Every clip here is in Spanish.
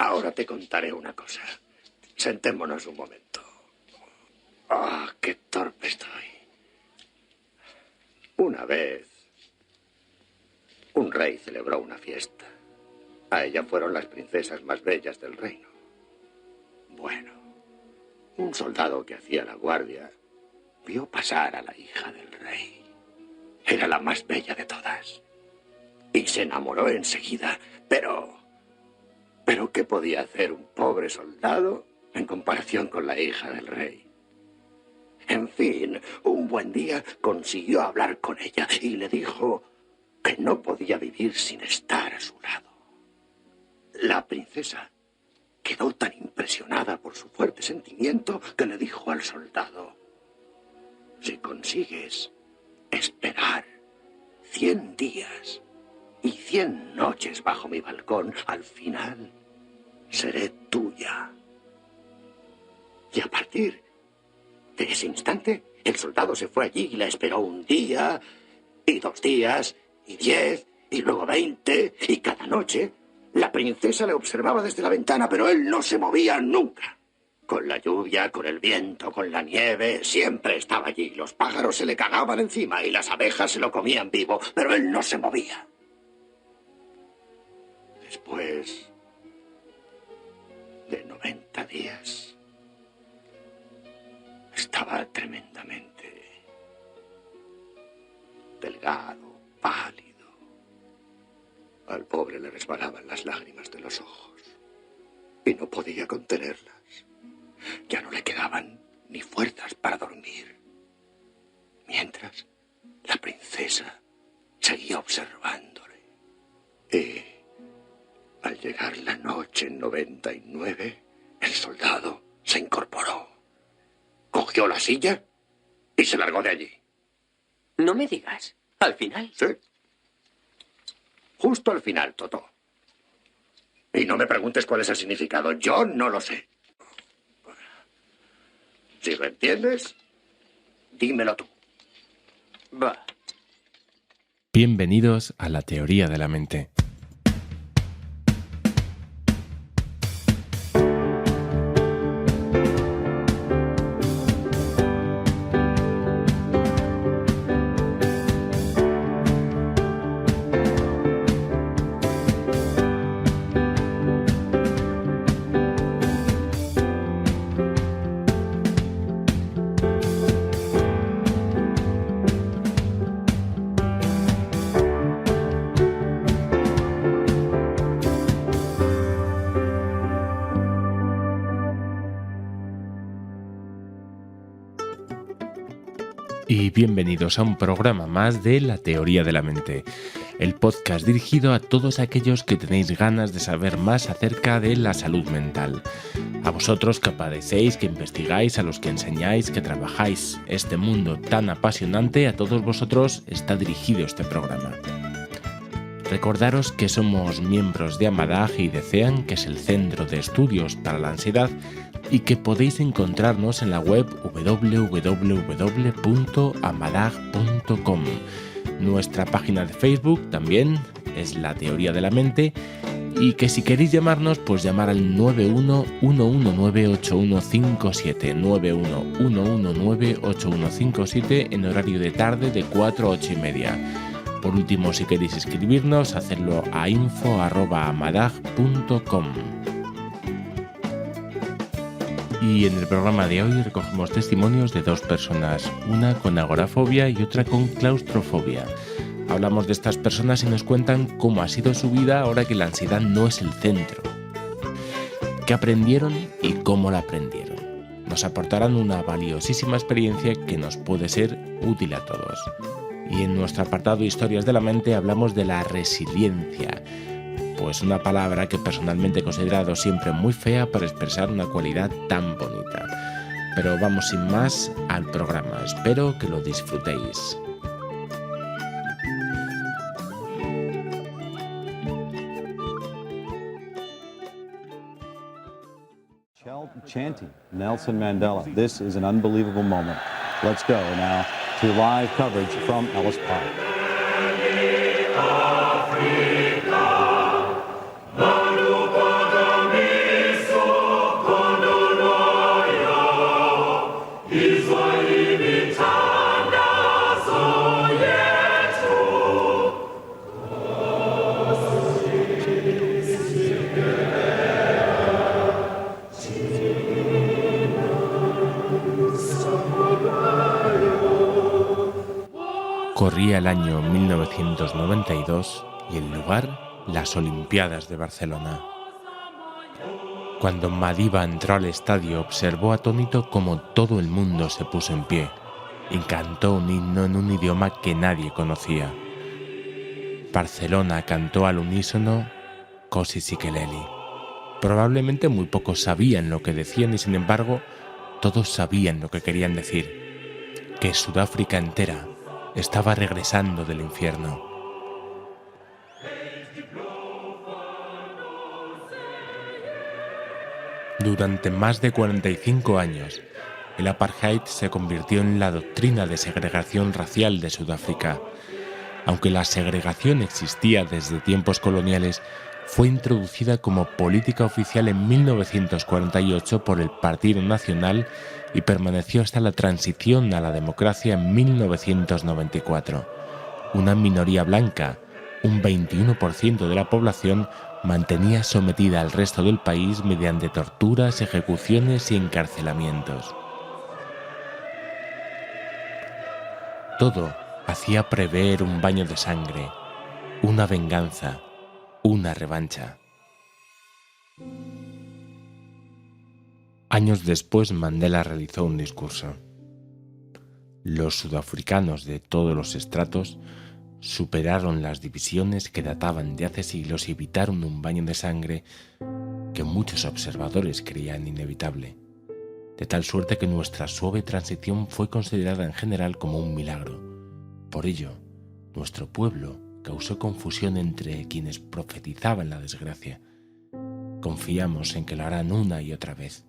Ahora te contaré una cosa. Sentémonos un momento. ¡Ah, qué torpe estoy! Una vez, un rey celebró una fiesta. A ella fueron las princesas más bellas del reino. Bueno, un soldado que hacía la guardia vio pasar a la hija del rey. Era la más bella de todas. Y se enamoró enseguida. Pero ¿qué podía hacer un pobre soldado en comparación con la hija del rey? En fin, un buen día consiguió hablar con ella y le dijo que no podía vivir sin estar a su lado. La princesa quedó tan impresionada por su fuerte sentimiento que le dijo al soldado: si consigues esperar 100 días y 100 noches bajo mi balcón, al final seré tuya. Y a partir de ese instante, el soldado se fue allí y la esperó un día, y 2 días, y 10, y luego 20, y cada noche la princesa le observaba desde la ventana, pero él no se movía nunca. Con la lluvia, con el viento, con la nieve, siempre estaba allí. Los pájaros se le cagaban encima y las abejas se lo comían vivo, pero él no se movía. Después de 90 días, estaba tremendamente delgado, pálido. Al pobre le resbalaban las lágrimas de los ojos y no podía contenerlas. Ya no le quedaban ni fuerzas para dormir. Mientras, la princesa seguía observándole. Y al llegar la noche 99, el soldado se incorporó. Cogió la silla y se largó de allí. No me digas. ¿Al final? Sí. Justo al final, Totó. Y no me preguntes cuál es el significado. Yo no lo sé. Si lo entiendes, dímelo tú. Va. Bienvenidos a la teoría de la mente. Y bienvenidos a un programa más de La Teoría de la Mente, el podcast dirigido a todos aquellos que tenéis ganas de saber más acerca de la salud mental. A vosotros que padecéis, que investigáis, a los que enseñáis, que trabajáis este mundo tan apasionante, a todos vosotros está dirigido este programa. Recordaros que somos miembros de Amadag y de CEAN, que es el Centro de Estudios para la Ansiedad, y que podéis encontrarnos en la web www.amadag.com. Nuestra página de Facebook también es La Teoría de la Mente, y que si queréis llamarnos, pues llamar al 911198157, 911198157 en horario de tarde de 4 a 8:30. Por último, si queréis escribirnos, hacedlo a info@amadag.com. Y en el programa de hoy recogemos testimonios de 2 personas, una con agorafobia y otra con claustrofobia. Hablamos de estas personas y nos cuentan cómo ha sido su vida ahora que la ansiedad no es el centro. ¿Qué aprendieron y cómo la aprendieron? Nos aportarán una valiosísima experiencia que nos puede ser útil a todos. Y en nuestro apartado Historias de la Mente hablamos de la resiliencia, pues una palabra que personalmente he considerado siempre muy fea para expresar una cualidad tan bonita. Pero vamos sin más al programa, espero que lo disfrutéis. Chanting Nelson Mandela. This is an unbelievable moment. Let's go now to live coverage from Ellis Park. Africa, Manu Padami. Corría el año 1992 y el lugar, las Olimpiadas de Barcelona. Cuando Madiba entró al estadio, observó atónito cómo todo el mundo se puso en pie y cantó un himno en un idioma que nadie conocía. Barcelona cantó al unísono Cosi Sikeleli. Probablemente muy pocos sabían lo que decían y sin embargo todos sabían lo que querían decir, que Sudáfrica entera estaba regresando del infierno. Durante más de 45 años, el apartheid se convirtió en la doctrina de segregación racial de Sudáfrica. Aunque la segregación existía desde tiempos coloniales, fue introducida como política oficial en 1948 por el Partido Nacional y permaneció hasta la transición a la democracia en 1994. Una minoría blanca, un 21% de la población, mantenía sometida al resto del país mediante torturas, ejecuciones y encarcelamientos. Todo hacía prever un baño de sangre, una venganza, una revancha. Años después, Mandela realizó un discurso. Los sudafricanos de todos los estratos superaron las divisiones que databan de hace siglos y evitaron un baño de sangre que muchos observadores creían inevitable, de tal suerte que nuestra suave transición fue considerada en general como un milagro. Por ello, nuestro pueblo causó confusión entre quienes profetizaban la desgracia. Confiamos en que lo harán una y otra vez.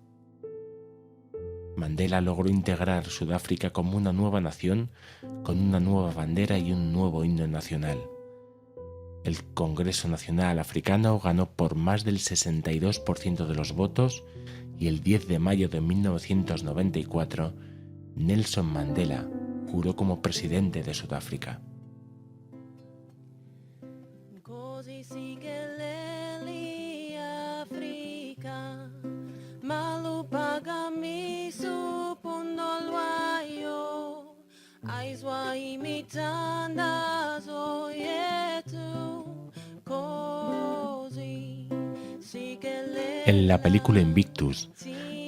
Mandela logró integrar Sudáfrica como una nueva nación, con una nueva bandera y un nuevo himno nacional. El Congreso Nacional Africano ganó por más del 62% de los votos y el 10 de mayo de 1994, Nelson Mandela juró como presidente de Sudáfrica. En la película Invictus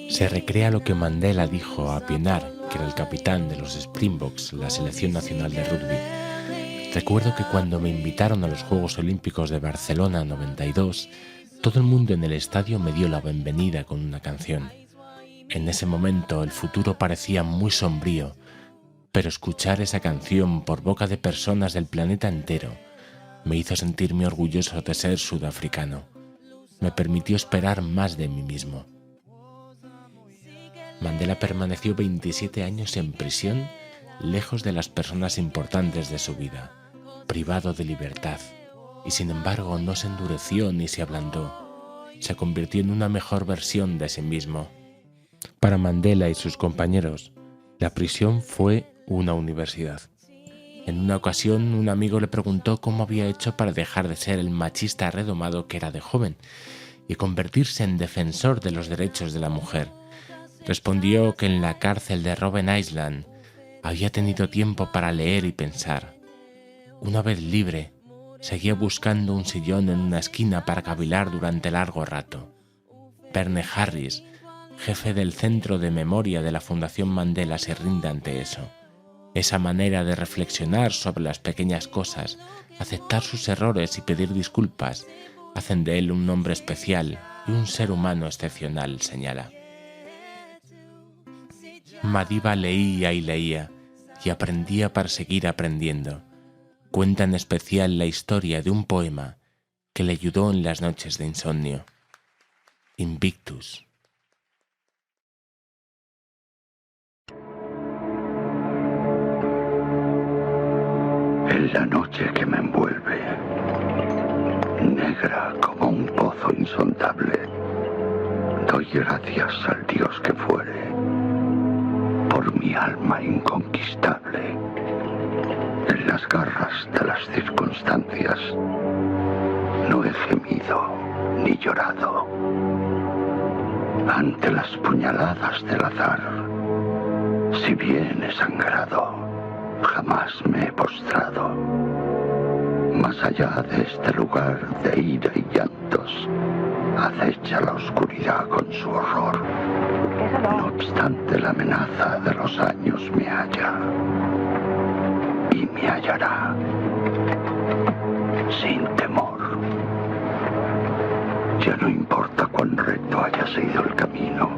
se recrea lo que Mandela dijo a Pienaar, que era el capitán de los Springboks, la selección nacional de rugby. Recuerdo que cuando me invitaron a los Juegos Olímpicos de Barcelona 92, todo el mundo en el estadio me dio la bienvenida con una canción. En ese momento el futuro parecía muy sombrío, pero escuchar esa canción por boca de personas del planeta entero me hizo sentirme orgulloso de ser sudafricano. Me permitió esperar más de mí mismo. Mandela permaneció 27 años en prisión, lejos de las personas importantes de su vida, privado de libertad, y sin embargo no se endureció ni se ablandó. Se convirtió en una mejor versión de sí mismo. Para Mandela y sus compañeros, la prisión fue una universidad. En una ocasión, un amigo le preguntó cómo había hecho para dejar de ser el machista redomado que era de joven y convertirse en defensor de los derechos de la mujer. Respondió que en la cárcel de Robben Island había tenido tiempo para leer y pensar. Una vez libre, seguía buscando un sillón en una esquina para cavilar durante largo rato. Verne Harris, jefe del Centro de Memoria de la Fundación Mandela, se rinde ante eso. Esa manera de reflexionar sobre las pequeñas cosas, aceptar sus errores y pedir disculpas, hacen de él un hombre especial y un ser humano excepcional, señala. Madiba leía y leía y aprendía para seguir aprendiendo. Cuenta en especial la historia de un poema que le ayudó en las noches de insomnio. Invictus. En la noche que me envuelve, negra como un pozo insondable, doy gracias al Dios que fuere, por mi alma inconquistable. En las garras de las circunstancias, no he gemido ni llorado. Ante las puñaladas del azar, si bien he sangrado, Jamás me he postrado. Más allá de este lugar de ira y llantos, acecha la oscuridad con su horror. No obstante, la amenaza de los años me halla. Y me hallará. Sin temor. Ya no importa cuán recto haya sido el camino,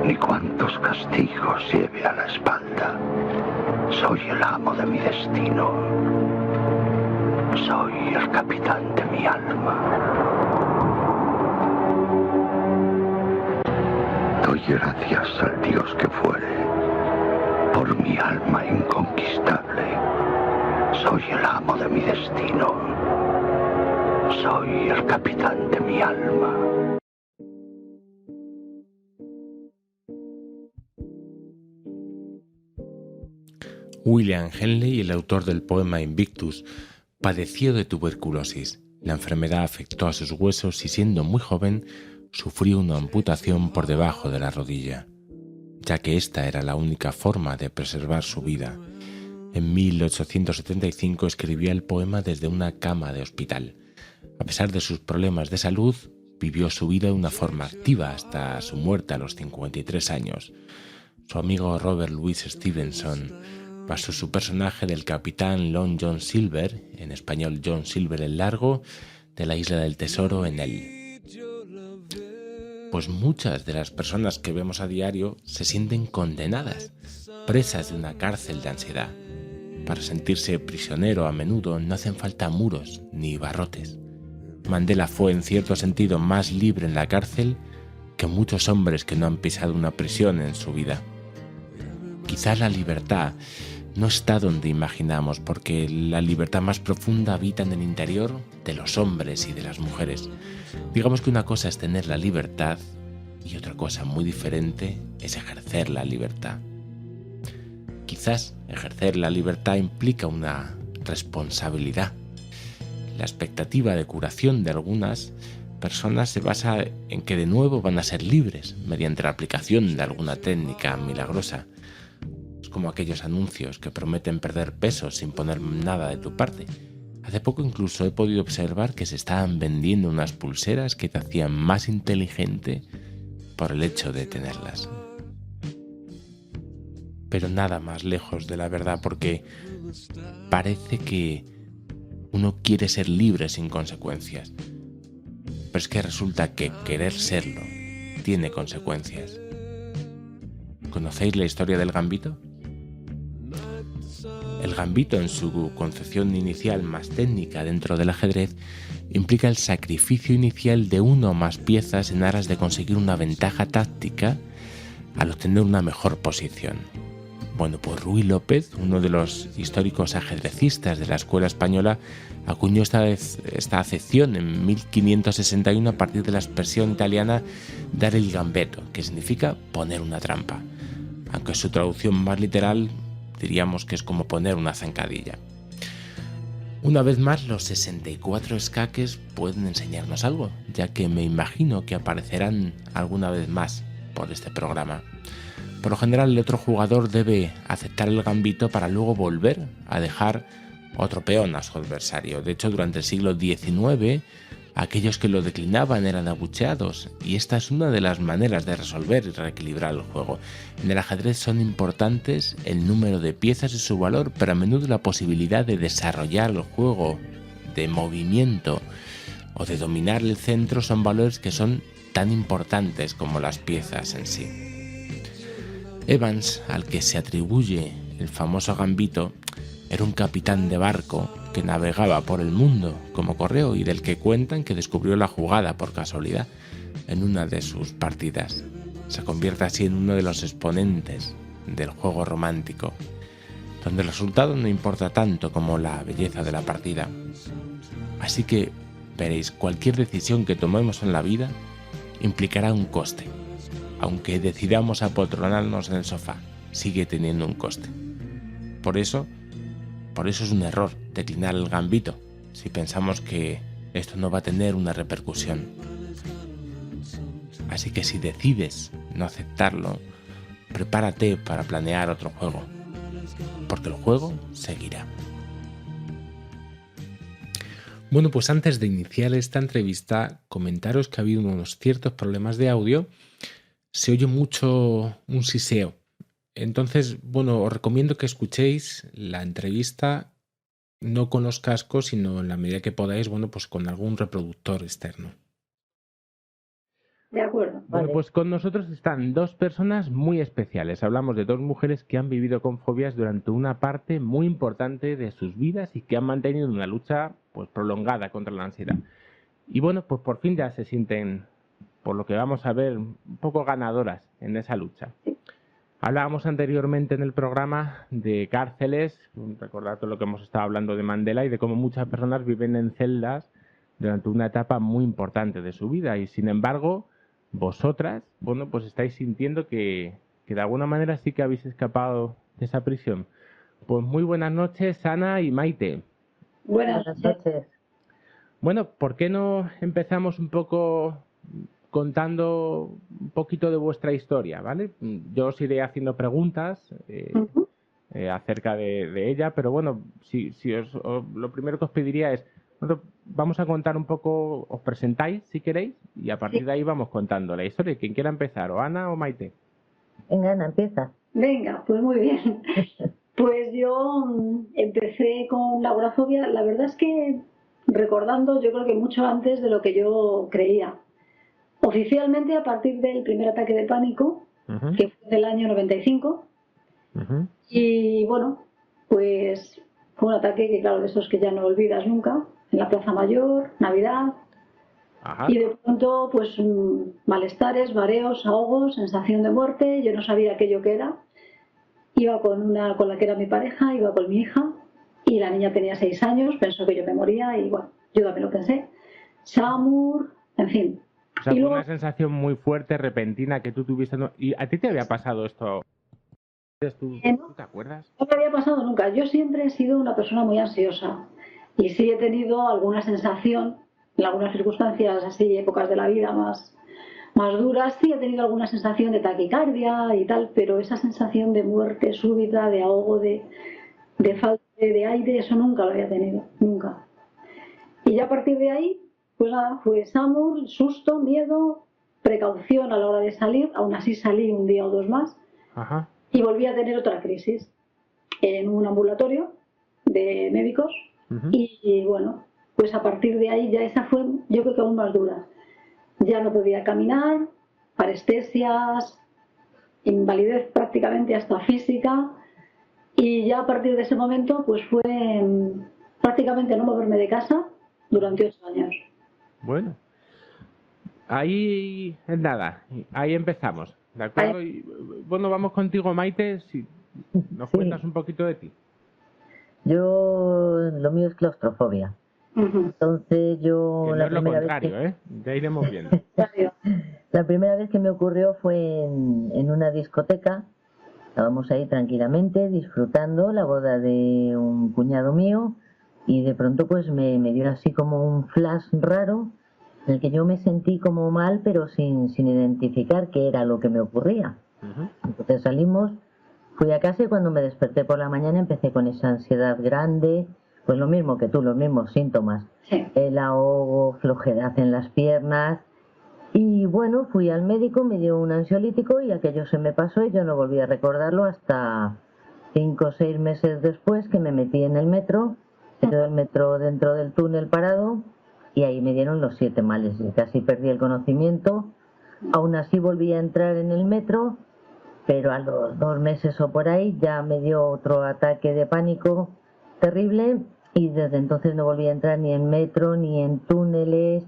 ni cuántos castigos lleve a la espalda. Soy el amo de mi destino. Soy el capitán de mi alma. Doy gracias al Dios que fuere por mi alma inconquistable. Soy el amo de mi destino. Soy el capitán de mi alma. William Henley, el autor del poema Invictus, padeció de tuberculosis. La enfermedad afectó a sus huesos y siendo muy joven sufrió una amputación por debajo de la rodilla, ya que esta era la única forma de preservar su vida. En 1875 escribía el poema desde una cama de hospital. A pesar de sus problemas de salud, vivió su vida de una forma activa hasta su muerte a los 53 años. Su amigo Robert Louis Stevenson basó su personaje del capitán Long John Silver, en español John Silver el Largo, de la Isla del Tesoro en él. Pues muchas de las personas que vemos a diario se sienten condenadas, presas de una cárcel de ansiedad. Para sentirse prisionero a menudo no hacen falta muros ni barrotes. Mandela fue en cierto sentido más libre en la cárcel que muchos hombres que no han pisado una prisión en su vida. Quizás la libertad no está donde imaginamos, porque la libertad más profunda habita en el interior de los hombres y de las mujeres. Digamos que una cosa es tener la libertad y otra cosa muy diferente es ejercer la libertad. Quizás ejercer la libertad implica una responsabilidad. La expectativa de curación de algunas personas se basa en que de nuevo van a ser libres mediante la aplicación de alguna técnica milagrosa. Es como aquellos anuncios que prometen perder peso sin poner nada de tu parte. Hace poco incluso he podido observar que se estaban vendiendo unas pulseras que te hacían más inteligente por el hecho de tenerlas. Pero nada más lejos de la verdad, porque parece que uno quiere ser libre sin consecuencias. Pero es que resulta que querer serlo tiene consecuencias. ¿Conocéis la historia del gambito? El gambito, en su concepción inicial más técnica dentro del ajedrez, implica el sacrificio inicial de una o más piezas en aras de conseguir una ventaja táctica al obtener una mejor posición. Bueno, pues Ruy López, uno de los históricos ajedrecistas de la escuela española, acuñó esta acepción en 1561 a partir de la expresión italiana dare il gambetto, que significa poner una trampa. Aunque su traducción más literal diríamos que es como poner una zancadilla. Una vez más, los 64 escaques pueden enseñarnos algo, ya que me imagino que aparecerán alguna vez más por este programa. Por lo general, el otro jugador debe aceptar el gambito para luego volver a dejar otro peón a su adversario. De hecho, durante el siglo XIX, aquellos que lo declinaban eran abucheados, y esta es una de las maneras de resolver y reequilibrar el juego. En el ajedrez son importantes el número de piezas y su valor, pero a menudo la posibilidad de desarrollar el juego, de movimiento o de dominar el centro son valores que son tan importantes como las piezas en sí. Evans, al que se atribuye el famoso gambito, era un capitán de barco que navegaba por el mundo como correo y del que cuentan que descubrió la jugada por casualidad en una de sus partidas. Se convierte así en uno de los exponentes del juego romántico, donde el resultado no importa tanto como la belleza de la partida. Así que veréis, cualquier decisión que tomemos en la vida implicará un coste. Aunque decidamos apoltronarnos en el sofá, sigue teniendo un coste. Por eso es un error declinar el gambito si pensamos que esto no va a tener una repercusión. Así que si decides no aceptarlo, prepárate para planear otro juego. porque el juego seguirá. Bueno, pues antes de iniciar esta entrevista, comentaros que ha habido unos ciertos problemas de audio. Se oye mucho un siseo. Entonces, bueno, os recomiendo que escuchéis la entrevista no con los cascos, sino en la medida que podáis, bueno, pues con algún reproductor externo. De acuerdo. Bueno, Vale. pues con nosotros están dos personas muy especiales. Hablamos de dos mujeres que han vivido con fobias durante una parte muy importante de sus vidas y que han mantenido una lucha pues prolongada contra la ansiedad. Y bueno, pues por fin ya se sienten, por lo que vamos a ver, un poco ganadoras en esa lucha. Sí. Hablábamos anteriormente en el programa de cárceles, recordad todo lo que hemos estado hablando de Mandela y de cómo muchas personas viven en celdas durante una etapa muy importante de su vida y sin embargo vosotras, bueno, pues estáis sintiendo que de alguna manera sí que habéis escapado de esa prisión. Pues muy buenas noches, Ana y Maite. Buenas noches. Bueno, ¿por qué no empezamos un poco contando un poquito de vuestra historia, ¿vale? Yo os iré haciendo preguntas acerca de ella, pero bueno, si lo primero que os pediría es, vamos a contar un poco, os presentáis si queréis y a partir de ahí vamos contando la historia. ¿Quién quiera empezar, o Ana o Maite? Venga, Ana, empieza. Venga, pues muy bien. Pues yo empecé con la agorafobia, la verdad es que recordando, yo creo que mucho antes de lo que yo creía. Oficialmente a partir del primer ataque de pánico, que fue del año 95, y bueno, pues fue un ataque que claro, de esos que ya no olvidas nunca, en la Plaza Mayor, Navidad. Ajá. Y de pronto pues malestares, mareos, ahogos, sensación de muerte, yo no sabía aquello que era. Iba con la que era mi pareja, iba con mi hija y la niña tenía 6 años, pensó que yo me moría y bueno, yo también lo pensé. SAMUR, en fin. O sea, fue una sensación muy fuerte, repentina que tú tuviste. ¿Y a ti te había pasado esto? ¿Tú te acuerdas? No me había pasado nunca. Yo siempre he sido una persona muy ansiosa y sí he tenido alguna sensación, en algunas circunstancias así, épocas de la vida más duras, sí he tenido alguna sensación de taquicardia y tal, pero esa sensación de muerte súbita, de ahogo, de falta de aire, eso nunca lo había tenido, nunca. Y ya a partir de ahí, pues nada, fue SAMUR, susto, miedo, precaución a la hora de salir, aún así salí un día o dos más. Ajá. Y volví a tener otra crisis en un ambulatorio de médicos y bueno, pues a partir de ahí ya esa fue, yo creo que aún más dura. Ya no podía caminar, parestesias, invalidez prácticamente hasta física y ya a partir de ese momento pues fue prácticamente no moverme de casa durante 8 años. Bueno, ahí es nada, ahí empezamos, ¿de acuerdo? Y, bueno, vamos contigo, Maite, si nos cuentas un poquito de ti. Yo, lo mío es claustrofobia. Entonces yo... Que no la es lo primera contrario, vez ya iremos viendo. La primera vez que me ocurrió fue en una discoteca. Estábamos ahí tranquilamente disfrutando la boda de un cuñado mío y de pronto pues me dio así como un flash raro en el que yo me sentí como mal pero sin identificar qué era lo que me ocurría. Entonces salimos, fui a casa y cuando me desperté por la mañana empecé con esa ansiedad grande, pues lo mismo que tú, los mismos síntomas. Sí. El ahogo, flojedad en las piernas. Y bueno, fui al médico, me dio un ansiolítico y aquello se me pasó y yo no volví a recordarlo hasta 5 o 6 meses después que me metí en el metro, se quedó el metro dentro del túnel parado y ahí me dieron los 7 males y casi perdí el conocimiento. Aún así volví a entrar en el metro, pero a los 2 meses o por ahí ya me dio otro ataque de pánico terrible y desde entonces no volví a entrar ni en metro, ni en túneles,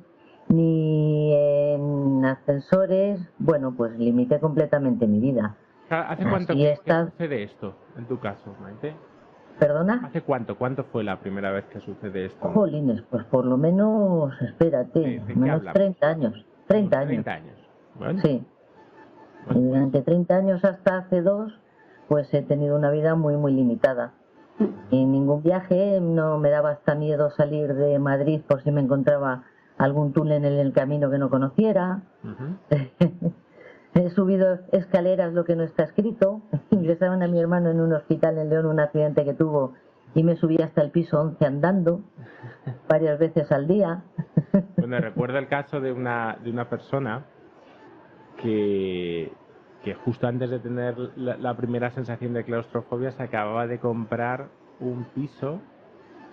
ni en ascensores. Bueno, pues limité completamente mi vida. ¿Hace cuánto que sucede esto en tu caso, Maite? ¿Perdona? ¿Hace cuánto? ¿Cuánto fue la primera vez que sucede esto? Jolines, pues por lo menos, espérate, menos 30 años. 30 años. 30 años. Bueno. Sí. Y durante 30 años hasta hace 2, pues he tenido una vida muy, muy limitada. En ningún viaje, no me daba hasta miedo salir de Madrid por si me encontraba algún túnel en el camino que no conociera. He subido escaleras lo que no está escrito, ingresaron a mi hermano en un hospital en León, un accidente que tuvo, y me subí hasta el piso 11 andando, varias veces al día. Bueno, recuerdo el caso de una persona que justo antes de tener la primera sensación de claustrofobia se acababa de comprar un piso,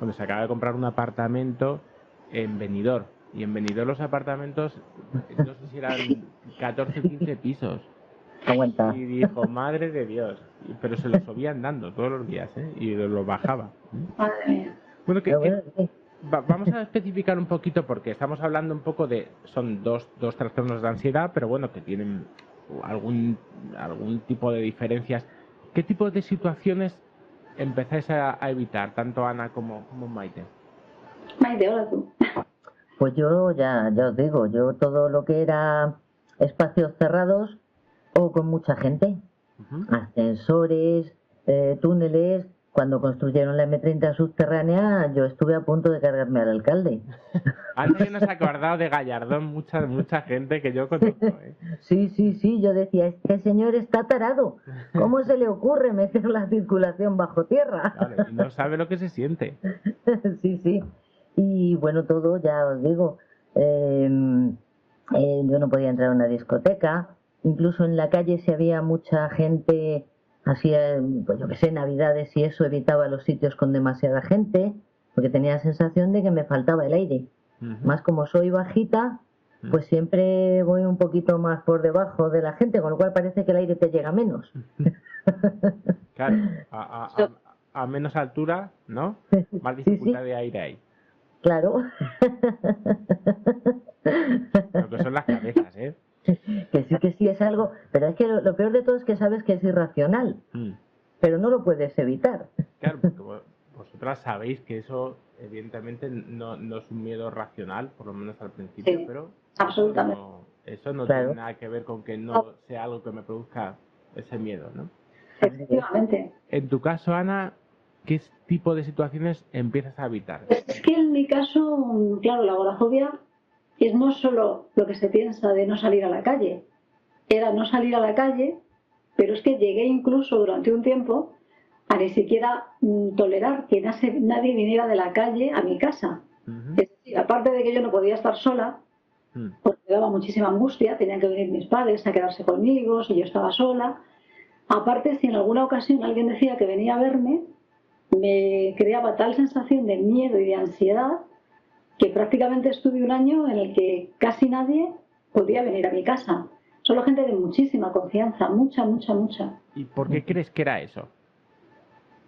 bueno, se acaba de comprar un apartamento en Benidorm. Y en Benidorm los apartamentos, no sé si eran 14 o 15 pisos. Aguanta. Y dijo, madre de Dios. Pero se lo subía andando todos los días, ¿eh? Y lo bajaba. Madre mía. Bueno, Pero bueno, sí. vamos a especificar un poquito porque estamos hablando un poco de... Son dos trastornos de ansiedad, pero bueno, que tienen algún tipo de diferencias. ¿Qué tipo de situaciones empezáis a evitar, tanto Ana como Maite? Maite, hola tú. Pues yo ya os digo, yo todo lo que era espacios cerrados o con mucha gente, ascensores, túneles. Cuando construyeron la M30 subterránea, yo estuve a punto de cargarme al alcalde. Alguien nos ha acordado de Gallardón, mucha gente que yo conozco, ¿eh? Sí, yo decía, este señor está tarado. ¿Cómo se le ocurre meter la circulación bajo tierra? Claro, y no sabe lo que se siente. Sí. Y bueno, todo, ya os digo, yo no podía entrar a una discoteca, incluso en la calle si había mucha gente, así, pues yo qué sé, navidades y eso, evitaba los sitios con demasiada gente, porque tenía la sensación de que me faltaba el aire. Más como soy bajita, pues siempre voy un poquito más por debajo de la gente, con lo cual parece que el aire te llega menos. Claro, a menos altura, ¿no? Más dificultad de aire hay. Claro. Lo que son las cabezas, ¿eh? Que sí es algo, pero es que lo peor de todo es que sabes que es irracional, pero no lo puedes evitar. Claro, porque vosotras sabéis que eso evidentemente no es un miedo racional, por lo menos al principio, Sí, pero absolutamente. eso no Claro. tiene nada que ver con que no sea algo que me produzca ese miedo, ¿no? Efectivamente. En tu caso, Ana, ¿qué tipo de situaciones empiezas a evitar? Pues es que en mi caso, claro, la agorafobia es no solo lo que se piensa de no salir a la calle, era no salir a la calle, pero es que llegué incluso durante un tiempo a ni siquiera tolerar que nadie viniera de la calle a mi casa. Es decir, aparte de que yo no podía estar sola, porque me daba muchísima angustia, tenían que venir mis padres a quedarse conmigo, si yo estaba sola. Aparte, si en alguna ocasión alguien decía que venía a verme, me creaba tal sensación de miedo y de ansiedad que prácticamente estuve un año en el que casi nadie podía venir a mi casa. Solo gente de muchísima confianza, mucha. ¿Y por qué crees que era eso?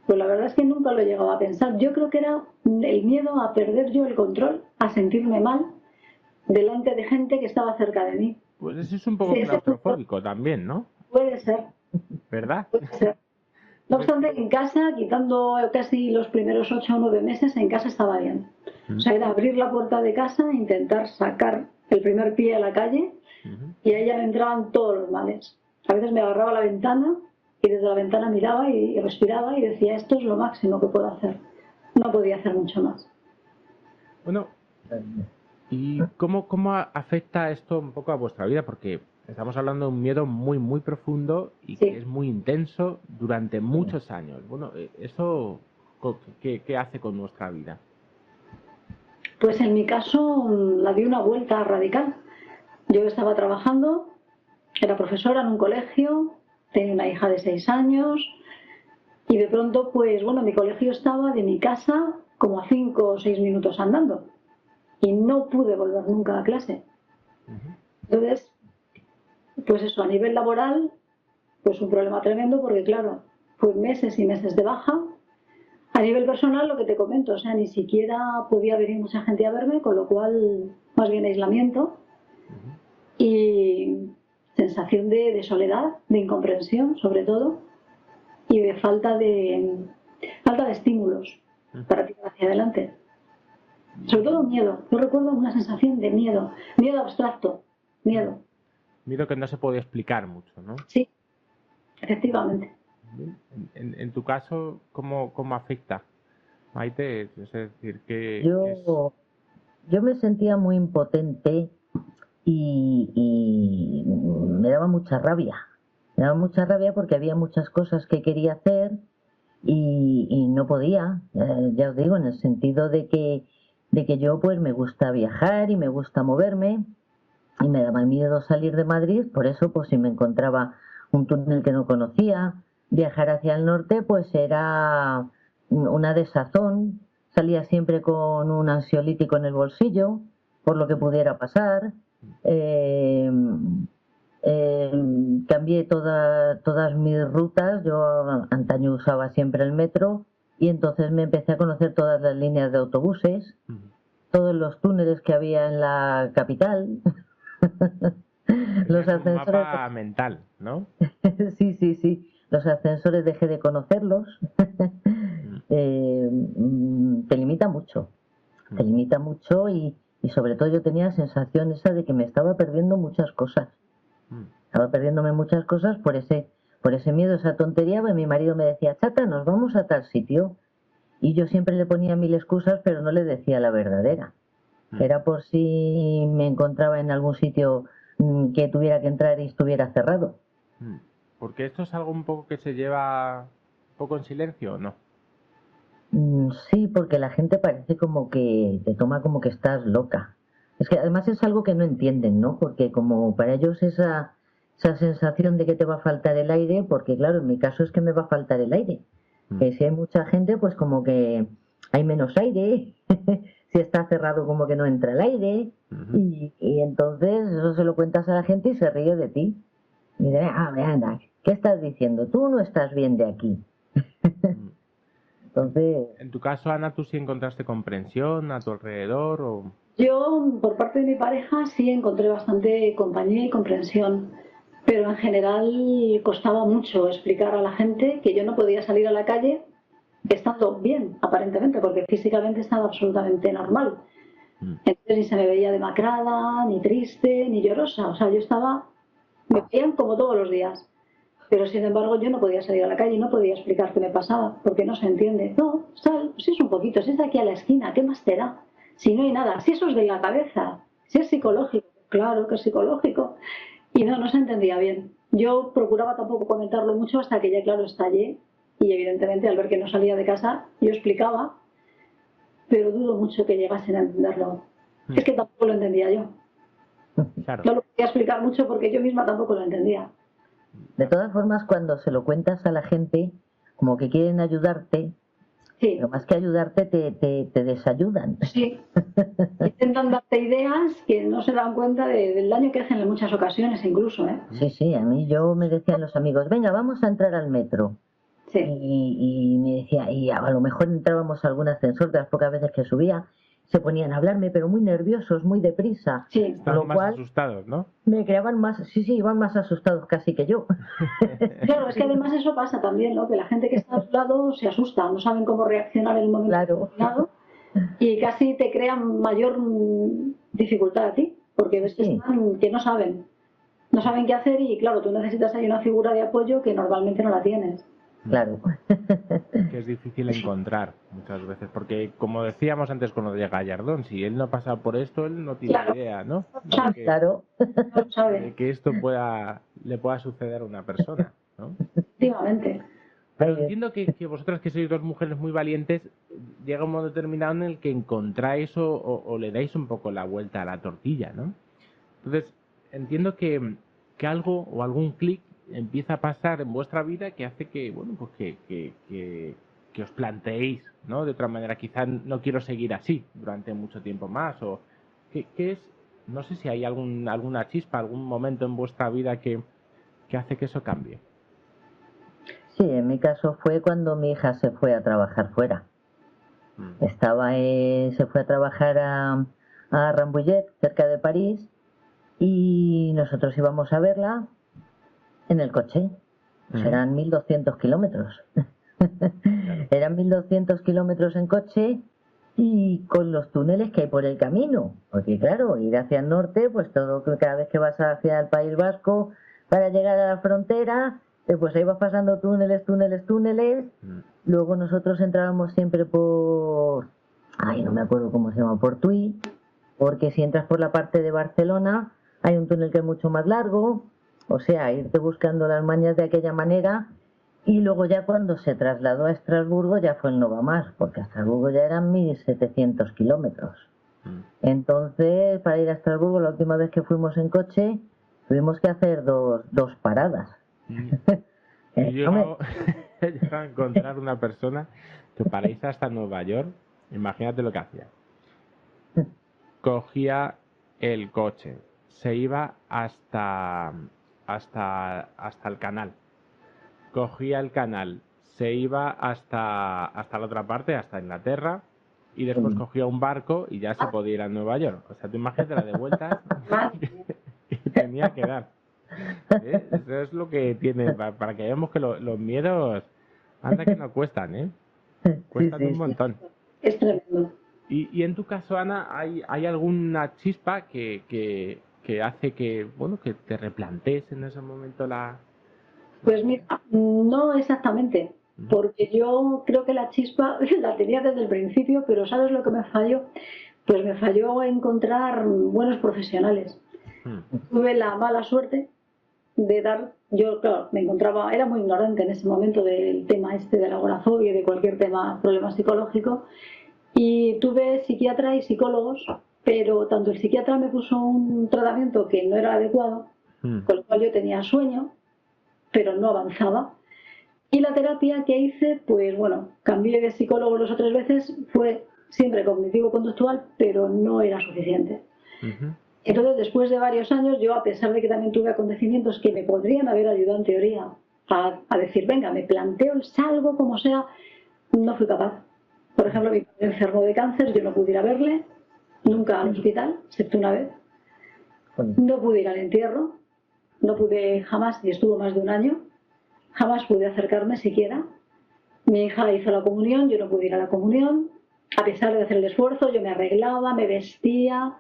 Pues la verdad es que nunca lo he llegado a pensar. Yo creo que era el miedo a perder yo el control, a sentirme mal delante de gente que estaba cerca de mí. Pues eso es un poco claustrofóbico también, ¿no? Puede ser, ¿Verdad? puede ser. No obstante, en casa, quitando casi los primeros 8 o 9 meses, en casa estaba bien. O sea, era abrir la puerta de casa, intentar sacar el primer pie a la calle y ahí ya me entraban todos los males. A veces me agarraba a la ventana y desde la ventana miraba y respiraba y decía, esto es lo máximo que puedo hacer. No podía hacer mucho más. Bueno, ¿y cómo afecta esto un poco a vuestra vida? Porque estamos hablando de un miedo muy profundo y Sí. que es muy intenso durante muchos años. Bueno, ¿eso qué hace con nuestra vida? Pues en mi caso la di una vuelta radical. Yo estaba trabajando, era profesora en un colegio, tenía una hija de 6 años y de pronto, pues bueno, mi colegio estaba de mi casa como a 5 o 6 minutos andando y no pude volver nunca a clase. Entonces, pues eso, a nivel laboral, pues un problema tremendo porque claro, fue meses y meses de baja. A nivel personal, lo que te comento, o sea, ni siquiera podía venir mucha gente a verme, con lo cual, más bien aislamiento y sensación de soledad, de incomprensión, sobre todo, y de falta de estímulos para tirar hacia adelante. Sobre todo miedo. Yo recuerdo una sensación de miedo abstracto, miedo. Miedo que no se puede explicar mucho, ¿no? Sí, efectivamente. En tu caso, ¿cómo afecta, Maite? Es decir, que Yo me sentía muy impotente y me daba mucha rabia. Me daba mucha rabia porque había muchas cosas que quería hacer y no podía, ya os digo, en el sentido de que yo pues me gusta viajar y me gusta moverme y me daba miedo salir de Madrid, por eso pues si me encontraba un túnel que no conocía, viajar hacia el norte pues era una desazón, salía siempre con un ansiolítico en el bolsillo, por lo que pudiera pasar. Eh, Cambié todas mis rutas, yo antaño usaba siempre el metro y entonces me empecé a conocer todas las líneas de autobuses, todos los túneles que había en la capital. Los Tenías un ascensores. mapa mental, ¿no? Sí, sí, sí. Los ascensores dejé de conocerlos. Te limita mucho. Te limita mucho y sobre todo yo tenía la sensación esa de que me estaba perdiendo muchas cosas. Estaba perdiéndome muchas cosas por ese miedo, esa tontería. Pues mi marido me decía, Chata, nos vamos a tal sitio. Y yo siempre le ponía mil excusas, pero no le decía la verdadera. Era por si me encontraba en algún sitio que tuviera que entrar y estuviera cerrado. Porque esto es algo un poco que se lleva un poco en silencio, ¿o no? Sí, porque la gente parece como que te toma como que estás loca. Es que además es algo que no entienden, ¿no? Porque como para ellos esa sensación de que te va a faltar el aire, porque claro, en mi caso es que me va a faltar el aire. Que si hay mucha gente, pues como que hay menos aire, si está cerrado como que no entra el aire, y entonces eso se lo cuentas a la gente y se ríe de ti. Y dice, anda, ¿qué estás diciendo? Tú no estás bien de aquí. Entonces... En tu caso, Ana, ¿tú sí encontraste comprensión a tu alrededor? O... Yo, por parte de mi pareja, sí encontré bastante compañía y comprensión, pero en general costaba mucho explicar a la gente que yo no podía salir a la calle estando bien, aparentemente, porque físicamente estaba absolutamente normal. Entonces ni se me veía demacrada, ni triste, ni llorosa. O sea, me veían como todos los días. Pero sin embargo yo no podía salir a la calle y no podía explicar qué me pasaba, porque no se entiende. No, sal, si es un poquito, si es de aquí a la esquina, ¿qué más te da? Si no hay nada, si eso es de la cabeza, si es psicológico, claro que es psicológico. Y no se entendía bien. Yo procuraba tampoco comentarlo mucho hasta que ya, claro, estallé y evidentemente al ver que no salía de casa, yo explicaba, pero dudo mucho que llegasen a entenderlo. Es que tampoco lo entendía yo. Claro. No lo podía explicar mucho porque yo misma tampoco lo entendía. De todas formas, cuando se lo cuentas a la gente, como que quieren ayudarte, sí. Pero más que ayudarte, te desayudan. Sí. Intentan darte ideas que no se dan cuenta del daño que hacen en muchas ocasiones, incluso, ¿eh? Sí, sí, a mí me decían los amigos, venga, vamos a entrar al metro. Sí. Y me decía, y a lo mejor entrábamos a algún ascensor de las pocas veces que subía, se ponían a hablarme, pero muy nerviosos, muy deprisa. Sí. Estaban más asustados, ¿no? Me creaban más, sí, iban más asustados casi que yo. Claro, es que además eso pasa también, ¿no? Que la gente que está a su lado se asusta, no saben cómo reaccionar en el momento determinado y casi te crean mayor dificultad a ti, porque ves que no saben qué hacer y claro, tú necesitas ahí una figura de apoyo que normalmente no la tienes. Claro. Que es difícil encontrar muchas veces, porque como decíamos antes con lo de Gallardón, si él no pasa por esto, él no tiene idea, ¿no? Claro. De que esto le pueda suceder a una persona, ¿no? Efectivamente. Pero entiendo que vosotras, que sois dos mujeres muy valientes, llega un momento determinado en el que encontráis o le dais un poco la vuelta a la tortilla, ¿no? Entonces, entiendo que algo o algún clic empieza a pasar en vuestra vida que hace que, bueno, pues que os planteéis, ¿no? De otra manera, quizás no quiero seguir así durante mucho tiempo más, o ¿qué es? No sé si hay alguna chispa, algún momento en vuestra vida que hace que eso cambie. Sí, en mi caso fue cuando mi hija se fue a trabajar fuera. Se fue a trabajar a Rambouillet, cerca de París, y nosotros íbamos a verla en el coche. Eran 1.200 kilómetros. Eran 1.200 kilómetros en coche y con los túneles que hay por el camino. Porque claro, ir hacia el norte, pues cada vez que vas hacia el País Vasco, para llegar a la frontera, pues ahí vas pasando túneles. Luego nosotros entrábamos siempre por... no me acuerdo cómo se llama, por Tui, porque si entras por la parte de Barcelona, hay un túnel que es mucho más largo. O sea, irte buscando las mañas de aquella manera. Y luego ya cuando se trasladó a Estrasburgo ya fue el no va más, porque a Estrasburgo ya eran 1.700 kilómetros. Entonces, para ir a Estrasburgo, la última vez que fuimos en coche, tuvimos que hacer dos paradas. He llegado a encontrar una persona que para irse hasta Nueva York, imagínate lo que hacía. Cogía el coche, se iba hasta el canal. Cogía el canal, se iba hasta la otra parte, hasta Inglaterra, y después cogía un barco y ya se podía ir a Nueva York. O sea, tú imagínate la de vueltas que tenía que dar. Eso es lo que tiene, para que veamos que los miedos, anda que no cuestan, ¿eh? Cuestan un montón. Es tremendo. Y en tu caso, Ana, ¿hay alguna chispa que hace que, bueno, que te replantees en ese momento la... Pues mira, no exactamente, porque yo creo que la chispa la tenía desde el principio, pero ¿sabes lo que me falló? Pues me falló encontrar buenos profesionales. Tuve la mala suerte de yo claro, me encontraba, era muy ignorante en ese momento del tema este de la agorafobia y de cualquier problema psicológico, y tuve psiquiatra y psicólogos, pero tanto el psiquiatra me puso un tratamiento que no era adecuado, con lo cual yo tenía sueño, pero no avanzaba. Y la terapia que hice, pues bueno, cambié de psicólogo 2 o 3 veces, fue siempre cognitivo-conductual, pero no era suficiente. Entonces, después de varios años, yo, a pesar de que también tuve acontecimientos que me podrían haber ayudado en teoría a decir, venga, me planteo el salgo como sea, no fui capaz. Por ejemplo, mi padre enfermo de cáncer, yo no pude ir a verle, nunca al hospital, excepto una vez. No pude ir al entierro, no pude jamás, y estuvo más de un año, jamás pude acercarme siquiera. Mi hija hizo la comunión, yo no pude ir a la comunión. A pesar de hacer el esfuerzo, yo me arreglaba, me vestía,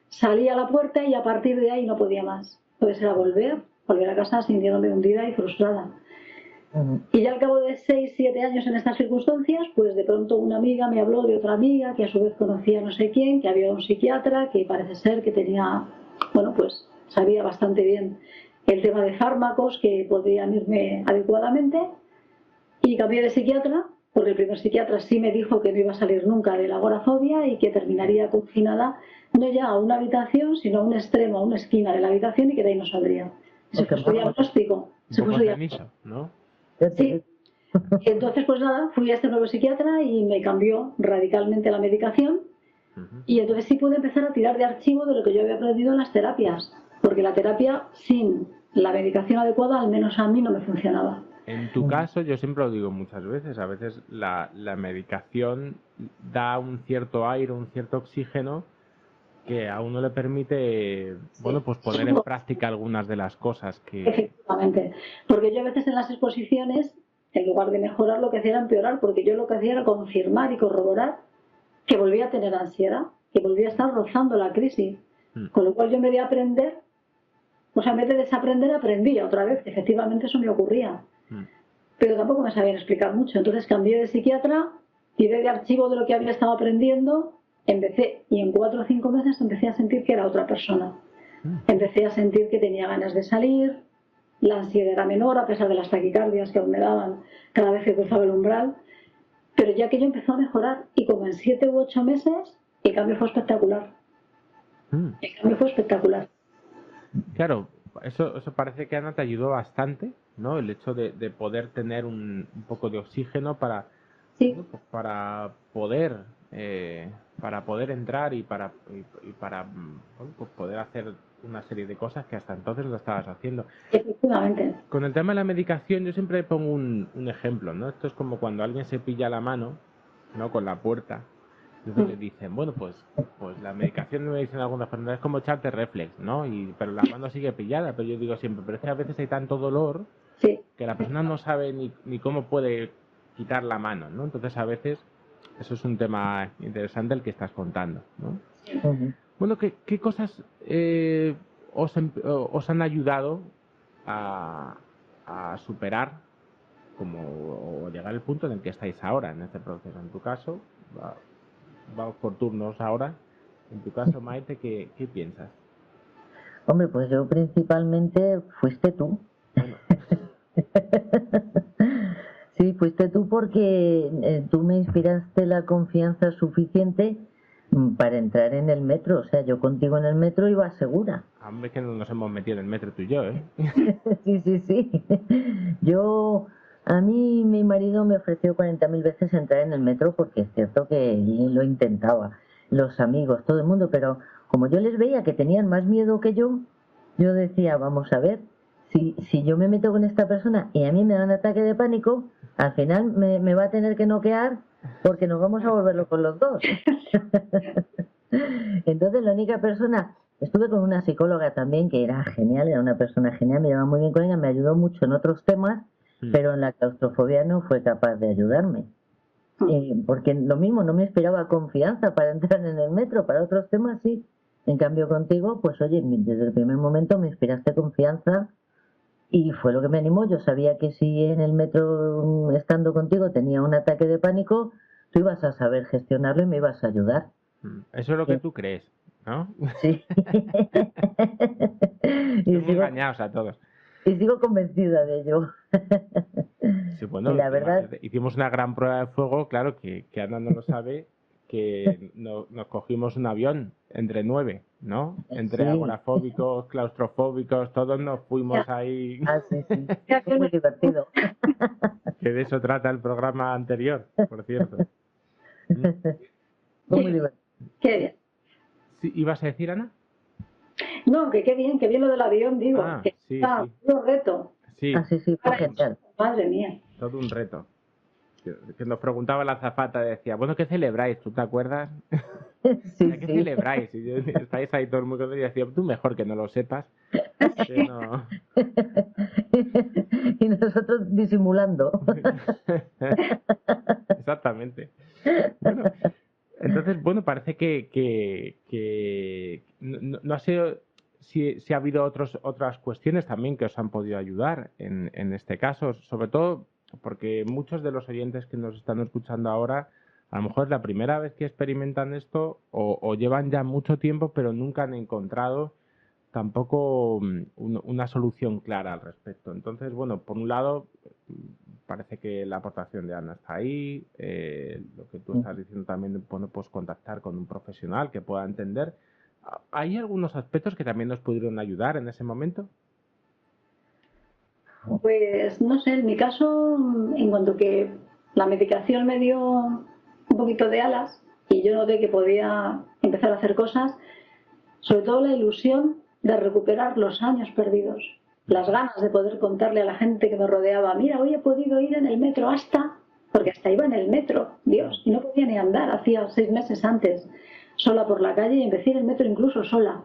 salía a la puerta y a partir de ahí no podía más. Entonces era volver a casa sintiéndome hundida y frustrada. Y ya al cabo de 6, 7 años en estas circunstancias, pues de pronto una amiga me habló de otra amiga que a su vez conocía a no sé quién, que había un psiquiatra que parece ser que tenía, bueno, pues sabía bastante bien el tema de fármacos que podrían irme adecuadamente, y cambié de psiquiatra porque el primer psiquiatra sí me dijo que no iba a salir nunca de la agorafobia y que terminaría confinada no ya a una habitación, sino a un extremo, a una esquina de la habitación, y que de ahí no saldría. Ese fue su diagnóstico. ¿No? Sí. Entonces, pues nada, fui a este nuevo psiquiatra y me cambió radicalmente la medicación, y entonces sí pude empezar a tirar de archivo de lo que yo había aprendido en las terapias, porque la terapia sin la medicación adecuada, al menos a mí, no me funcionaba. En tu caso, yo siempre lo digo muchas veces, a veces la medicación da un cierto aire, un cierto oxígeno que a uno le permite, bueno, pues poner en práctica algunas de las cosas que... Efectivamente, porque yo a veces en las exposiciones, en lugar de mejorar, lo que hacía era empeorar, porque yo lo que hacía era confirmar y corroborar que volvía a tener ansiedad, que volvía a estar rozando la crisis, con lo cual yo en vez de aprender, o sea, en vez de desaprender, aprendía otra vez, efectivamente eso me ocurría. Pero tampoco me sabían explicar mucho. Entonces cambié de psiquiatra, tiré de archivo de lo que había estado aprendiendo, empecé, y en 4 o 5 meses empecé a sentir que era otra persona. Empecé a sentir que tenía ganas de salir, la ansiedad era menor a pesar de las taquicardias que aún me daban cada vez que cruzaba el umbral, pero ya que yo empezó a mejorar, y como en 7 u 8 meses, el cambio fue espectacular. El cambio fue espectacular. Claro, eso parece que, Ana, te ayudó bastante, ¿no? El hecho de poder tener un poco de oxígeno para, bueno, pues para poder entrar y para bueno, pues poder hacer una serie de cosas que hasta entonces no estabas haciendo. Efectivamente. Con el tema de la medicación yo siempre pongo un ejemplo, ¿no? Esto es como cuando alguien se pilla la mano, ¿no? Con la puerta. Entonces le dicen, bueno, pues la medicación, me dicen algunas personas, es como echarte reflex, ¿no? Pero la mano sigue pillada. Pero yo digo siempre, pero es que a veces hay tanto dolor que la persona no sabe ni cómo puede quitar la mano, ¿no? Entonces a veces eso es un tema interesante el que estás contando, ¿no? Bueno, ¿qué cosas os han ayudado a superar o llegar al punto en el que estáis ahora en este proceso? En tu caso, vamos por turnos ahora. En tu caso, Maite, ¿qué piensas? Hombre, pues yo principalmente fuiste tú. Sí, fuiste tú porque tú me inspiraste la confianza suficiente para entrar en el metro. O sea, yo contigo en el metro iba segura. Hombre, que no nos hemos metido en el metro tú y yo, ¿eh? Sí, sí, sí. A mí mi marido me ofreció 40.000 veces entrar en el metro porque es cierto que lo intentaba. Los amigos, todo el mundo, pero como yo les veía que tenían más miedo que yo decía, vamos a ver, si yo me meto con esta persona y a mí me da un ataque de pánico, al final me va a tener que noquear porque nos vamos a volver locos los dos. Entonces la única persona, estuve con una psicóloga también que era genial, era una persona genial, me llevaba muy bien con ella, me ayudó mucho en otros temas, pero en la claustrofobia no fue capaz de ayudarme. Porque lo mismo, no me inspiraba confianza para entrar en el metro, para otros temas sí. En cambio contigo, pues oye, desde el primer momento me inspiraste confianza y fue lo que me animó. Yo sabía que si en el metro, estando contigo, tenía un ataque de pánico, tú ibas a saber gestionarlo y me ibas a ayudar. Eso es lo que tú crees, ¿no? Sí. Y sigo engañados a todos. Y sigo convencida de ello. Sí, bueno, y la verdad, hicimos una gran prueba de fuego, claro, que Ana no lo sabe, que nos cogimos un avión entre 9, ¿no? Entre agorafóbicos, claustrofóbicos, todos nos fuimos ahí. Ah, sí, sí. Fue muy divertido. Que de eso trata el programa anterior, por cierto. Fue muy divertido. Qué bien. ¿Sí, ibas a decir, Ana? No, que qué bien lo del avión, digo. Que sí, está sí. un reto. Sí. Sí, fue genial. Madre mía. Todo un reto. Que nos preguntaba la azafata, decía, bueno, ¿qué celebráis? ¿Tú te acuerdas? Sí, ¿Qué celebráis? Y estáis ahí todo el mundo y decía, tú mejor que no lo sepas. Que no... Y nosotros disimulando. Exactamente. Bueno, entonces, bueno, parece que no sé si ha habido otras cuestiones también que os han podido ayudar en este caso, sobre todo porque muchos de los oyentes que nos están escuchando ahora, a lo mejor es la primera vez que experimentan esto o llevan ya mucho tiempo, pero nunca han encontrado tampoco una solución clara al respecto. Entonces, bueno, por un lado, parece que la aportación de Ana está ahí, lo que tú estás diciendo también, bueno, pues contactar con un profesional que pueda entender. ¿Hay algunos aspectos que también nos pudieron ayudar en ese momento? Pues no sé, en mi caso, en cuanto que la medicación me dio un poquito de alas y yo noté que podía empezar a hacer cosas, sobre todo la ilusión de recuperar los años perdidos, las ganas de poder contarle a la gente que me rodeaba, mira, hoy he podido ir en el metro porque hasta iba en el metro, Dios, y no podía ni andar, hacía 6 meses antes, sola por la calle, y empecé en el metro incluso sola,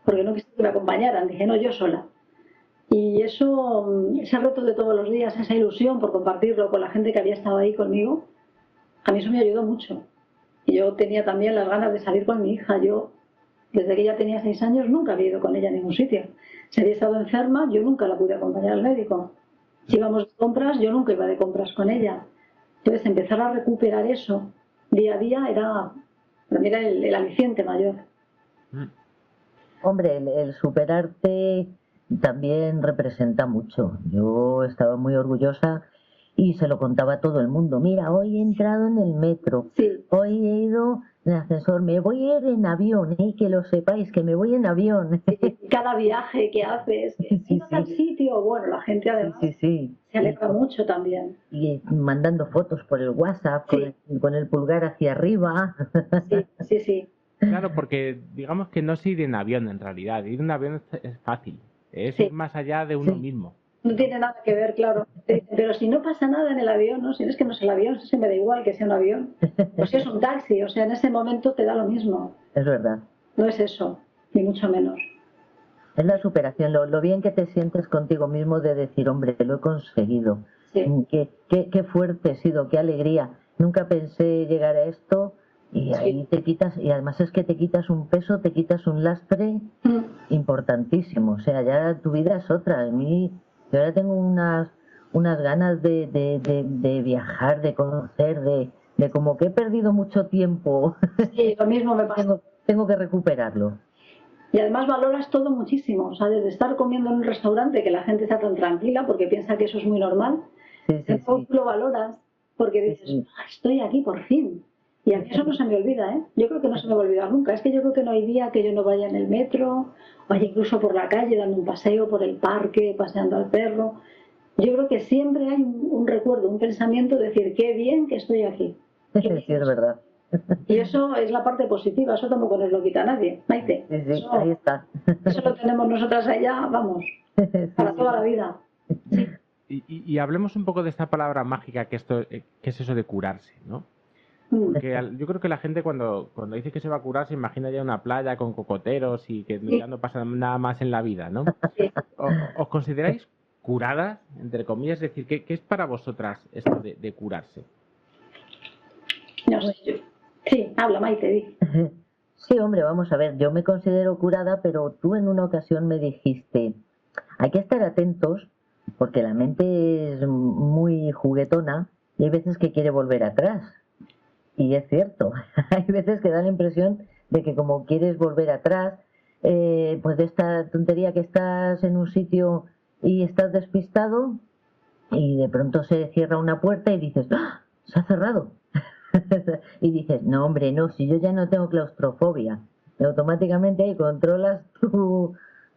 porque no quise que me acompañaran, dije, no, yo sola. Y eso, ese reto de todos los días, esa ilusión por compartirlo con la gente que había estado ahí conmigo, a mí eso me ayudó mucho. Y yo tenía también las ganas de salir con mi hija. Yo, desde que ella tenía 6 años, nunca había ido con ella a ningún sitio. Si había estado enferma, yo nunca la pude acompañar al médico. Si íbamos de compras, yo nunca iba de compras con ella. Entonces, empezar a recuperar eso día a día era, para mí era el aliciente mayor. Hombre, el superarte también representa mucho. Yo estaba muy orgullosa y se lo contaba a todo el mundo. Mira, hoy he entrado en el metro, hoy he ido en ascensor, me voy a ir en avión, que lo sepáis, que me voy en avión. Cada viaje que haces, al sitio, bueno, la gente además se alegra mucho también. Y mandando fotos por el WhatsApp, con el pulgar hacia arriba. Sí. Claro, porque digamos que no es ir en avión en realidad, ir en avión es fácil, es ir más allá de uno mismo. No tiene nada que ver, claro. Pero si no pasa nada en el avión, ¿no? Si no es que no es el avión, si me da igual que sea un avión. Pues si es un taxi, o sea, en ese momento te da lo mismo. Es verdad. No es eso, ni mucho menos. Es la superación, lo bien que te sientes contigo mismo de decir, hombre, lo he conseguido. Qué fuerte he sido, qué alegría. Nunca pensé llegar a esto y ahí te quitas, y además es que te quitas un peso, te quitas un lastre importantísimo. O sea, ya tu vida es otra. Yo ahora tengo unas ganas de viajar, de conocer, de como que he perdido mucho tiempo. Sí, lo mismo me pasa. Tengo que recuperarlo. Y además valoras todo muchísimo, o sea, desde estar comiendo en un restaurante que la gente está tan tranquila porque piensa que eso es muy normal, tú lo valoras porque dices, "Ah, estoy aquí por fin". Y a mí eso no se me olvida, ¿eh? Yo creo que no se me va a olvidar nunca. Es que yo creo que no hay día que yo no vaya en el metro, vaya incluso por la calle dando un paseo por el parque, paseando al perro. Yo creo que siempre hay un recuerdo, un pensamiento de decir, qué bien que estoy aquí. Sí, es verdad. Y eso es la parte positiva, eso tampoco nos lo quita nadie, Maite. Sí, Eso, ahí está. eso lo tenemos nosotras allá, vamos, para toda la vida. Sí. Y hablemos un poco de esta palabra mágica que es eso de curarse, ¿no? Porque yo creo que la gente cuando dice que se va a curar se imagina ya una playa con cocoteros y que ya no pasa nada más en la vida, ¿no? Sí. ¿Os consideráis curadas, entre comillas? Es decir, ¿qué es para vosotras esto de curarse? No sé, sí, habla Maite, di. Sí, hombre, vamos a ver, yo me considero curada, pero tú en una ocasión me dijiste, hay que estar atentos porque la mente es muy juguetona y hay veces que quiere volver atrás. Y es cierto, hay veces que da la impresión de que como quieres volver atrás, pues de esta tontería que estás en un sitio y estás despistado y de pronto se cierra una puerta y dices, ¡ah! Se ha cerrado. Y dices, no hombre, no, si yo ya no tengo claustrofobia. Y automáticamente ahí controlas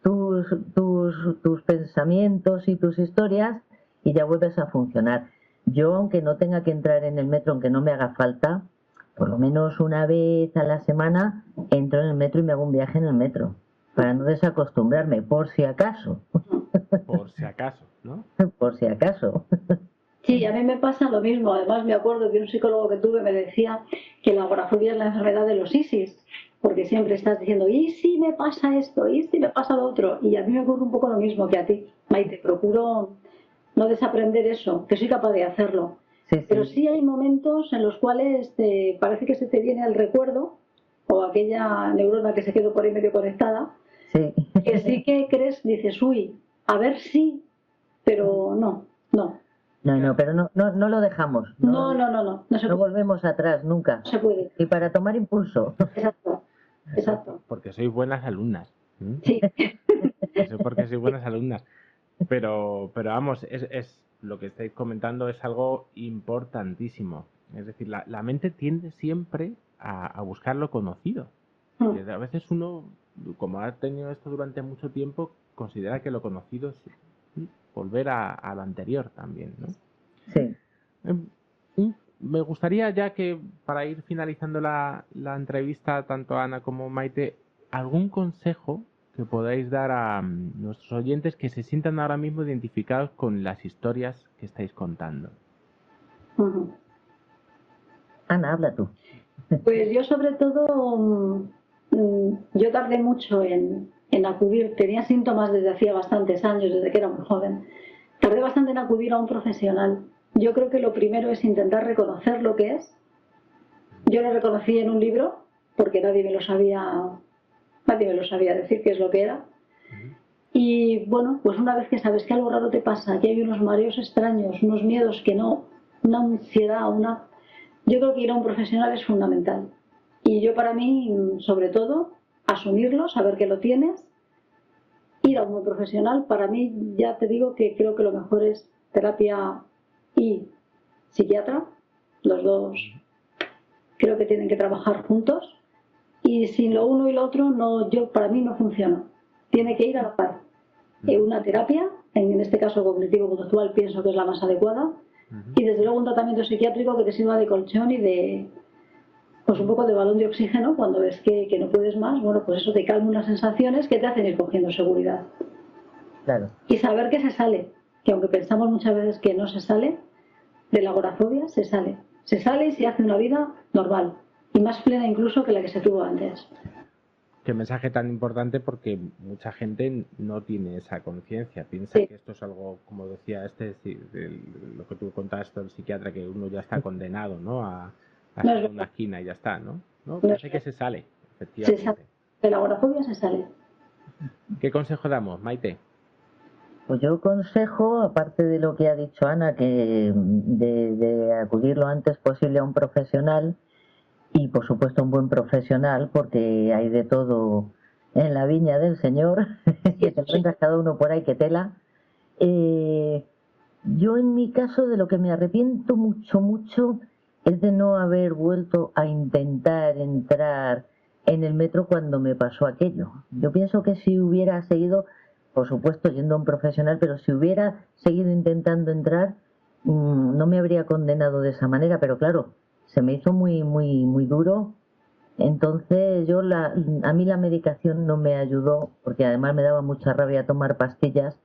tus pensamientos y tus historias y ya vuelves a funcionar. Yo, aunque no tenga que entrar en el metro, aunque no me haga falta, por lo menos una vez a la semana entro en el metro y me hago un viaje en el metro, para no desacostumbrarme, por si acaso. Por si acaso, ¿no? Por si acaso. Sí, a mí me pasa lo mismo. Además, me acuerdo que un psicólogo que tuve me decía que la agorafobia es la enfermedad de los ISIS, porque siempre estás diciendo, ¿y si me pasa esto? ¿Y si me pasa lo otro? Y a mí me ocurre un poco lo mismo que a ti, Maite. Procuro no desaprender eso, que soy capaz de hacerlo. Sí. Pero sí hay momentos en los cuales parece que se te viene el recuerdo, o aquella neurona que se quedó por ahí medio conectada, Sí. que sí que crees, dices, uy, a ver si, pero no. No, pero no lo dejamos. No se No puede. volvemos atrás nunca. No se puede. Y para tomar impulso. Exacto. Porque sois buenas alumnas. Sí. Eso porque sois buenas alumnas. Pero vamos, es lo que estáis comentando es algo importantísimo. Es decir, la mente tiende siempre a buscar lo conocido. Y a veces uno, como ha tenido esto durante mucho tiempo, considera que lo conocido es volver a lo anterior también, ¿no? Sí. Me gustaría ya que, para ir finalizando la entrevista, tanto a Ana como a Maite, algún consejo que podáis dar a nuestros oyentes que se sientan ahora mismo identificados con las historias que estáis contando. Ana, habla tú. Pues yo sobre todo, yo tardé mucho en acudir, tenía síntomas desde hacía bastantes años, desde que era muy joven. Tardé bastante en acudir a un profesional. Yo creo que lo primero es intentar reconocer lo que es. Yo lo reconocí en un libro, porque nadie me lo sabía decir qué es lo que era. Y bueno, pues una vez que sabes que algo raro te pasa, que hay unos mareos extraños, unos miedos que no, una ansiedad, yo creo que ir a un profesional es fundamental. Y yo, para mí, sobre todo, asumirlo, saber que lo tienes, ir a un buen profesional. Para mí, ya te digo que creo que lo mejor es terapia y psiquiatra. Los dos creo que tienen que trabajar juntos. Y sin lo uno y lo otro, para mí no funciona. Tiene que ir a la par. Una terapia, en este caso cognitivo-conductual, pienso que es la más adecuada. Y desde luego un tratamiento psiquiátrico que te sirva de colchón y de, pues un poco de balón de oxígeno cuando ves que no puedes más. Bueno, pues eso te calma unas sensaciones que te hacen ir cogiendo seguridad. Claro. Y saber que se sale, que aunque pensamos muchas veces que no se sale, de la agorafobia se sale. Se sale y se hace una vida normal y más plena incluso que la que se tuvo antes. Qué mensaje tan importante, porque mucha gente no tiene esa conciencia, piensa que esto es algo, como decía lo que tú contaste del psiquiatra, que uno ya está condenado, ¿no? a estar en una esquina y ya está, ¿no? Parece que se sale, efectivamente. Se sale. De la agorafobia se sale. ¿Qué consejo damos, Maite? Pues yo aconsejo, aparte de lo que ha dicho Ana, que de acudir lo antes posible a un profesional, y por supuesto un buen profesional, porque hay de todo en la viña del Señor, que te encuentras cada uno por ahí que tela. Yo en mi caso de lo que me arrepiento mucho es de no haber vuelto a intentar entrar en el metro cuando me pasó aquello. Yo pienso que si hubiera seguido, por supuesto yendo a un profesional, pero si hubiera seguido intentando entrar, no me habría condenado de esa manera, pero claro, se me hizo muy duro. Entonces a mí la medicación no me ayudó, porque además me daba mucha rabia tomar pastillas.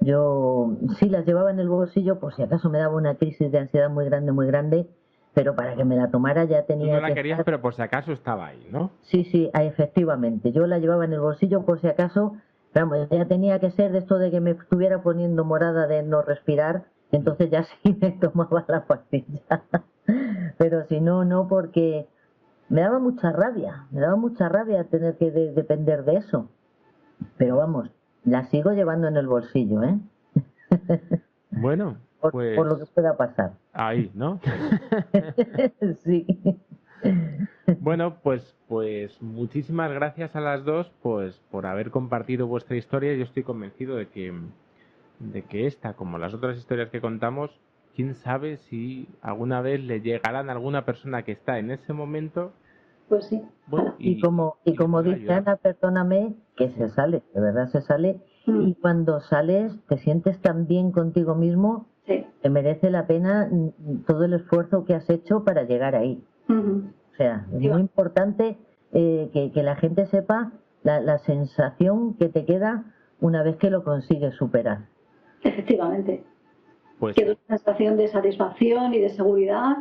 Yo sí las llevaba en el bolsillo, por si acaso me daba una crisis de ansiedad muy grande, pero para que me la tomara ya tenía Tú no la que querías, estar... pero por si acaso estaba ahí, ¿no? Sí, efectivamente. Yo la llevaba en el bolsillo por si acaso, vamos, ya tenía que ser de esto de que me estuviera poniendo morada de no respirar, entonces ya sí me tomaba la pastilla. Pero si no, no, porque me daba mucha rabia tener que depender de eso. Pero vamos, la sigo llevando en el bolsillo, ¿eh? Bueno, pues... por lo que pueda pasar. Ahí, ¿no? Sí. Bueno, pues muchísimas gracias a las dos pues por haber compartido vuestra historia. Yo estoy convencido de que esta, como las otras historias que contamos, quién sabe si alguna vez le llegarán a alguna persona que está en ese momento. Pues sí. Bueno, y como dice Ana, perdóname, que se sale, de verdad se sale. Y cuando sales te sientes tan bien contigo mismo, sí, que merece la pena todo el esfuerzo que has hecho para llegar ahí. O sea, es muy importante que la gente sepa la sensación que te queda una vez que lo consigues superar. Efectivamente. Pues Que es una sensación de satisfacción y de seguridad,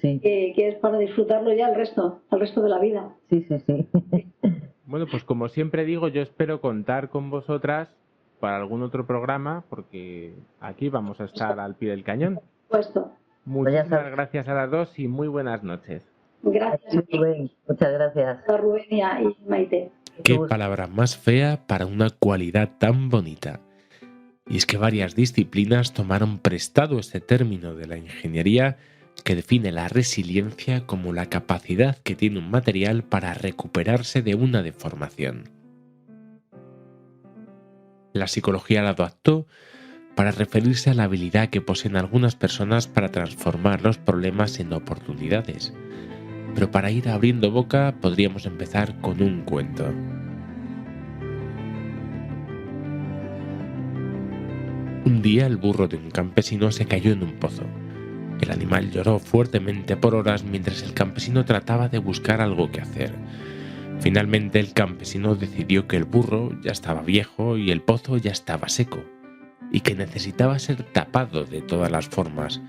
sí. Que es para disfrutarlo ya al resto de la vida. Sí. Bueno, pues como siempre digo, yo espero contar con vosotras para algún otro programa, porque aquí vamos a estar al pie del cañón. Puesto. Muchísimas gracias a las dos y muy buenas noches. Gracias. Rubén, muchas gracias. A Rubén y Maite. Qué palabra más fea para una cualidad tan bonita. Y es que varias disciplinas tomaron prestado este término de la ingeniería que define la resiliencia como la capacidad que tiene un material para recuperarse de una deformación. La psicología la adoptó para referirse a la habilidad que poseen algunas personas para transformar los problemas en oportunidades. Pero para ir abriendo boca podríamos empezar con un cuento. Un día el burro de un campesino se cayó en un pozo. El animal lloró fuertemente por horas mientras el campesino trataba de buscar algo que hacer. Finalmente el campesino decidió que el burro ya estaba viejo y el pozo ya estaba seco, y que necesitaba ser tapado de todas las formas,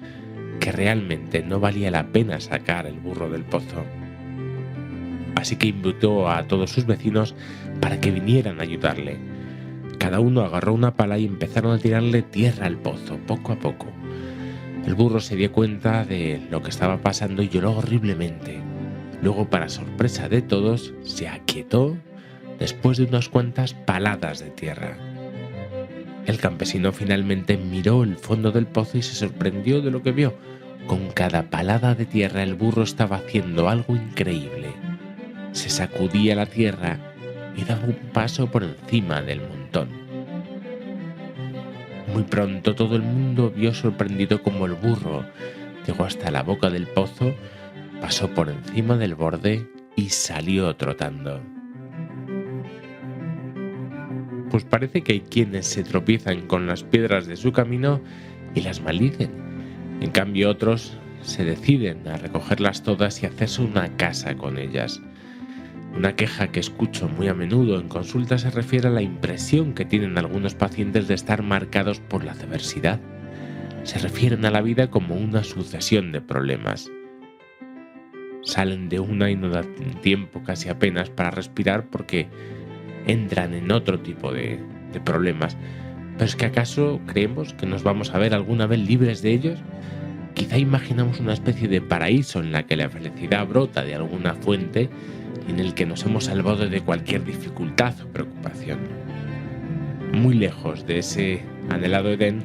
que realmente no valía la pena sacar el burro del pozo. Así que invitó a todos sus vecinos para que vinieran a ayudarle. Cada uno agarró una pala y empezaron a tirarle tierra al pozo, poco a poco. El burro se dio cuenta de lo que estaba pasando y lloró horriblemente. Luego, para sorpresa de todos, se aquietó después de unas cuantas paladas de tierra. El campesino finalmente miró el fondo del pozo y se sorprendió de lo que vio. Con cada palada de tierra el burro estaba haciendo algo increíble. Se sacudía la tierra y daba un paso por encima del montón. Muy pronto todo el mundo vio sorprendido como el burro llegó hasta la boca del pozo, pasó por encima del borde y salió trotando. Pues parece que hay quienes se tropiezan con las piedras de su camino y las maldicen. En cambio otros se deciden a recogerlas todas y hacerse una casa con ellas. Una queja que escucho muy a menudo en consulta se refiere a la impresión que tienen algunos pacientes de estar marcados por la adversidad. Se refieren a la vida como una sucesión de problemas. Salen de una y no dan tiempo casi apenas para respirar porque entran en otro tipo de problemas. ¿Pero es que acaso creemos que nos vamos a ver alguna vez libres de ellos? Quizá imaginamos una especie de paraíso en la que la felicidad brota de alguna fuente y en el que nos hemos salvado de cualquier dificultad o preocupación. Muy lejos de ese anhelado Edén,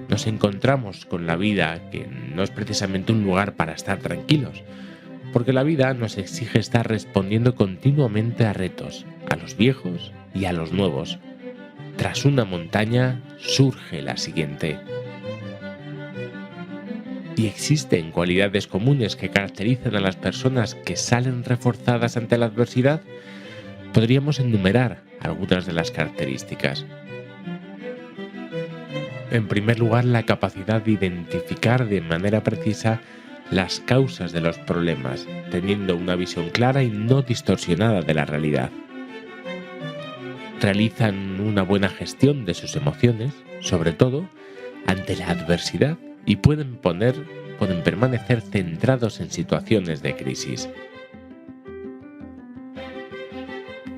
nos encontramos con la vida que no es precisamente un lugar para estar tranquilos, porque la vida nos exige estar respondiendo continuamente a retos, a los viejos y a los nuevos. Tras una montaña surge la siguiente. Si existen cualidades comunes que caracterizan a las personas que salen reforzadas ante la adversidad, podríamos enumerar algunas de las características. En primer lugar, la capacidad de identificar de manera precisa las causas de los problemas, teniendo una visión clara y no distorsionada de la realidad. Realizan una buena gestión de sus emociones, sobre todo ante la adversidad, y pueden permanecer centrados en situaciones de crisis.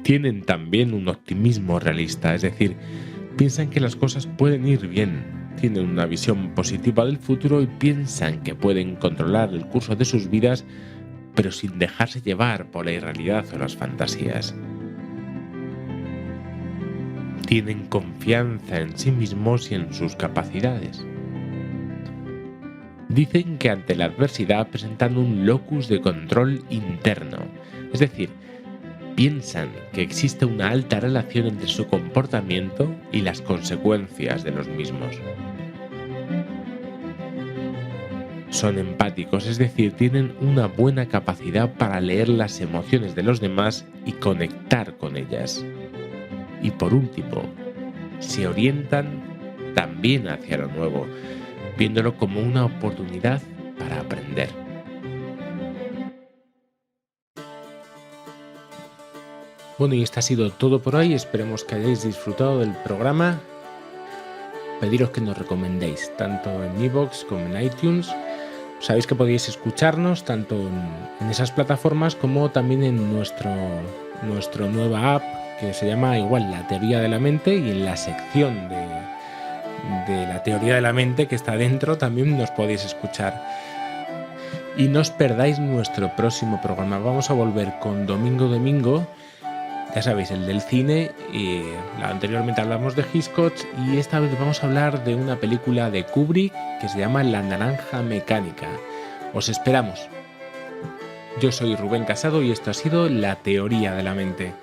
Tienen también un optimismo realista, es decir, piensan que las cosas pueden ir bien, tienen una visión positiva del futuro y piensan que pueden controlar el curso de sus vidas, pero sin dejarse llevar por la irrealidad o las fantasías. Tienen confianza en sí mismos y en sus capacidades. Dicen que ante la adversidad presentan un locus de control interno, es decir, piensan que existe una alta relación entre su comportamiento y las consecuencias de los mismos. Son empáticos, es decir, tienen una buena capacidad para leer las emociones de los demás y conectar con ellas. Y por último, se orientan también hacia lo nuevo, viéndolo como una oportunidad para aprender. Bueno, y esto ha sido todo por hoy. Esperemos que hayáis disfrutado del programa. Pediros que nos recomendéis, tanto en iVoox como en iTunes. Sabéis que podéis escucharnos tanto en esas plataformas como también en nuestra nueva app, que se llama igual La Teoría de la Mente, y en la sección de La Teoría de la Mente que está dentro también nos podéis escuchar. Y no os perdáis nuestro próximo programa. Vamos a volver con Domingo, ya sabéis, el del cine, y anteriormente hablamos de Hitchcock, y esta vez vamos a hablar de una película de Kubrick que se llama La Naranja Mecánica. Os esperamos. Yo soy Rubén Casado y esto ha sido La Teoría de la Mente.